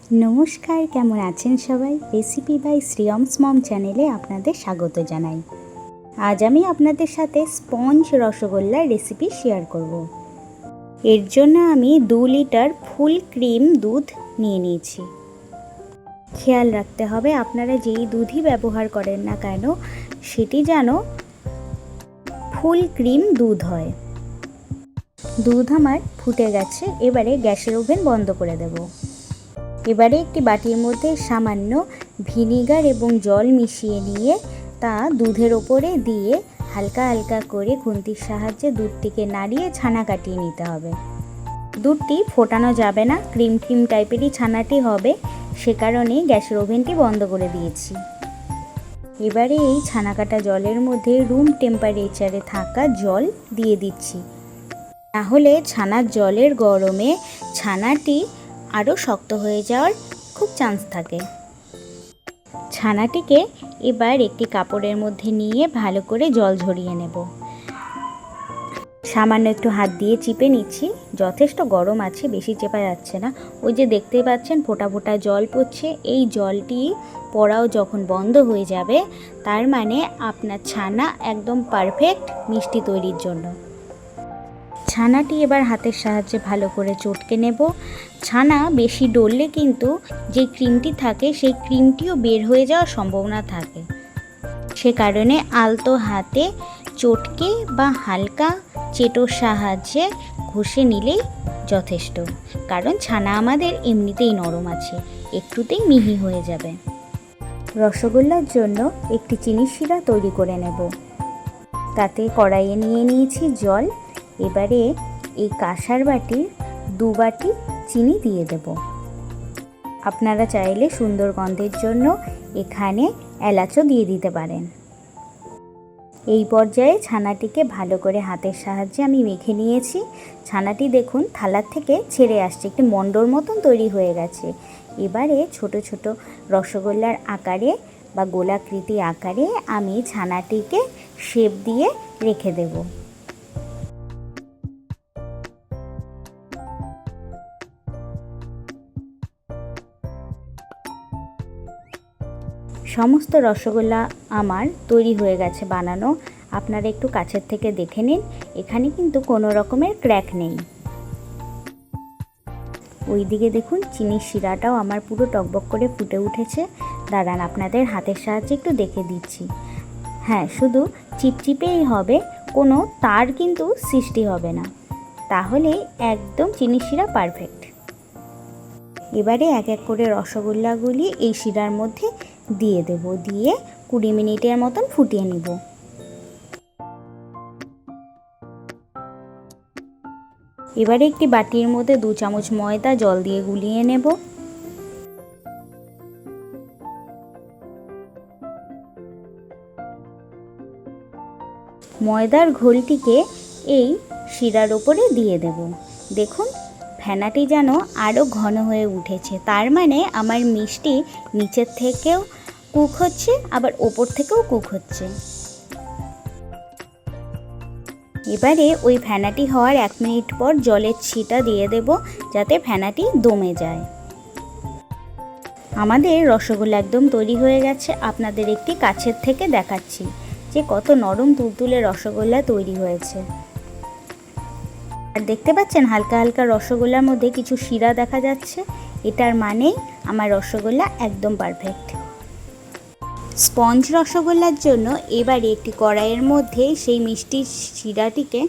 নমস্কার, কেমন আছেন সবাই? রেসিপি বাই শ্রিয়মস মম চ্যানেলে আপনাদের স্বাগত জানাই। আজ আমি আপনাদের সাথে স্পঞ্জ রসগোল্লার রেসিপি শেয়ার করব। এর জন্য আমি 2 লিটার ফুল ক্রিম দুধ নিয়ে নিয়েছি। খেয়াল রাখতে হবে আপনারা যেই দুধই ব্যবহার করেন না কেন সেটি যেন ফুল ক্রিম দুধ হয়। দুধ আমার ফুটে গেছে, এবারে গ্যাসের ওভেন বন্ধ করে দেব। এবারে একটি বাটির মধ্যে সামান্য ভিনিগার এবং জল মিশিয়ে নিয়ে তা দুধের ওপরে দিয়ে হালকা হালকা করে খুন্তির সাহায্যে দুধটিকে নাড়িয়ে ছানা কাটিয়ে নিতে হবে। দুধটি ফোটানো যাবে না, ক্রিম ক্রিম টাইপেরই ছানাটি হবে, সে কারণে গ্যাসের ওভেনটি বন্ধ করে দিয়েছি। এবারে এই ছানা কাটা জলের মধ্যে রুম টেম্পারেচারে থাকা জল দিয়ে দিচ্ছি, তাহলে ছানার জলের গরমে ছানাটি আরও শক্ত হয়ে যাওয়ার খুব চান্স থাকে। ছানাটিকে এবার একটি কাপড়ের মধ্যে নিয়ে ভালো করে জল ঝরিয়ে নেব। সামান্য একটু হাত দিয়ে চিপে নিচ্ছি, যথেষ্ট গরম আছে, বেশি চেপা যাচ্ছে না। ওই যে দেখতে পাচ্ছেন ফোঁটা ফোঁটা জল পড়ছে, এই জলটি পড়াও যখন বন্ধ হয়ে যাবে তার মানে আপনার ছানা একদম পারফেক্ট মিষ্টি তৈরির জন্য। ছানাটি এবার হাতের সাহায্যে ভালো করে চটকে নেব। ছানা বেশি ডললে কিন্তু যে ক্রিমটি থাকে সেই ক্রিমটিও বের হয়ে যাওয়ার সম্ভাবনা থাকে, সে কারণে আলতো হাতে চটকে বা হালকা চেটোর সাহায্যে ঘষে নিলেই যথেষ্ট, কারণ ছানা আমাদের এমনিতেই নরম আছে, একটুতেই মিহি হয়ে যাবে। রসগোল্লার জন্য একটি চিনির শিরা তৈরি করে নেব। তাতে কড়াইয়ে নিয়ে নিয়েছি জল। এবারে এই কাঁসার বাটির 2 বাটি চিনি দিয়ে দেব। আপনারা চাইলে সুন্দর গন্ধের জন্য এখানে এলাচও দিয়ে দিতে পারেন। এই পর্যায়ে ছানাটিকে ভালো করে হাতের সাহায্যে আমি মেখে নিয়েছি। ছানাটি দেখুন থালার থেকে ছেড়ে আসছে, একটি মণ্ডর মতন তৈরি হয়ে গেছে। এবারে ছোট ছোট রসগোল্লার আকারে বা গোলাকৃতি আকারে আমি ছানাটিকে শেপ দিয়ে রেখে দেব। সমস্ত রসগোল্লা আমার তৈরি হয়ে গেছে বানানো। আপনারা একটু কাছের থেকে দেখে নিন, এখানে কিন্তু কোনো রকমের ক্র্যাক নেই। ওইদিকে দেখুন চিনির শিরাটাও আমার পুরো টকবক করে ফুটে উঠেছে। দাঁড়ান আপনাদের হাতের সাহায্যে একটু দেখে দিচ্ছি। হ্যাঁ, শুধু চিপচিপেই হবে, কোনো তার কিন্তু সৃষ্টি হবে না, তাহলে একদম চিনির শিরা পারফেক্ট। এবারে এক এক করে রসগোল্লাগুলি এই শিরার মধ্যে দিয়ে দেব, দিয়ে 20 মিনিটের মতন ফুটিয়ে নিব। এবারে একটি বাটির মধ্যে 2 চামচ ময়দা জল দিয়ে গুলিয়ে নেব। ময়দার ঘোলটিকে এই শিরার ওপরে দিয়ে দেব। দেখুন ফেনাটি যেন আরও ঘন হয়ে উঠেছে, তার মানে আমার মিষ্টি নিচের থেকেও কুক হচ্ছে, আবার ওপর থেকেও কুক হচ্ছে। এবারে ওই ফেনাটি হওয়ার 1 মিনিট পর জলের ছিটা দিয়ে দেব, যাতে ফেনাটি দমে যায়। আমাদের রসগোল্লা একদম তৈরি হয়ে গেছে। আপনাদের একটি কাছের থেকে দেখাচ্ছি যে কত নরম তুলতুলে রসগোল্লা তৈরি হয়েছে। আর দেখতে পাচ্ছেন হালকা হালকা রসগোল্লার মধ্যে কিছু শিরা দেখা যাচ্ছে, এটার মানেই আমার রসগোল্লা একদম পারফেক্ট। স্পঞ্জ রসগোল্লার জন্য এবারে একটি কড়াইয়ের মধ্যে সেই মিষ্টি শিরাটিকে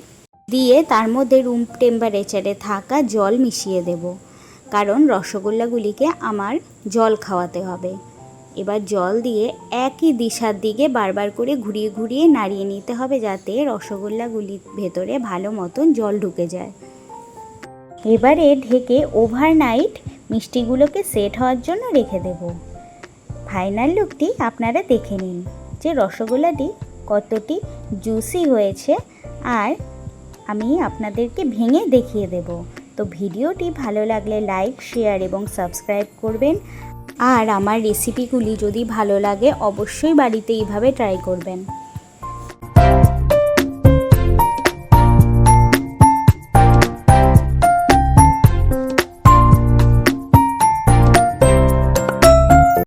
দিয়ে তার মধ্যে রুম টেম্পারেচারে থাকা জল মিশিয়ে দেব, কারণ রসগোল্লাগুলিকে আমার জল খাওয়াতে হবে। এবার জল দিয়ে একই দিশার দিকে বারবার করে ঘুরিয়ে ঘুরিয়ে নাড়িয়ে নিতে হবে, যাতে রসগোল্লাগুলির ভেতরে ভালো মতন জল ঢুকে যায়। এবারে ঢেকে ওভারনাইট মিষ্টিগুলোকে সেট হওয়ার জন্য রেখে দেব। ফাইনাল লুকটি আপনারা দেখে নিন যে রসগোল্লাটি কতটি জুসি হয়েছে, আর আমি আপনাদেরকে ভেঙে দেখিয়ে দেব। তো ভিডিওটি ভালো লাগলে লাইক, শেয়ার এবং সাবস্ক্রাইব করবেন। আর আমার রেসিপিগুলি যদি ভালো লাগে অবশ্যই বাড়িতে এইভাবে ট্রাই করবেন।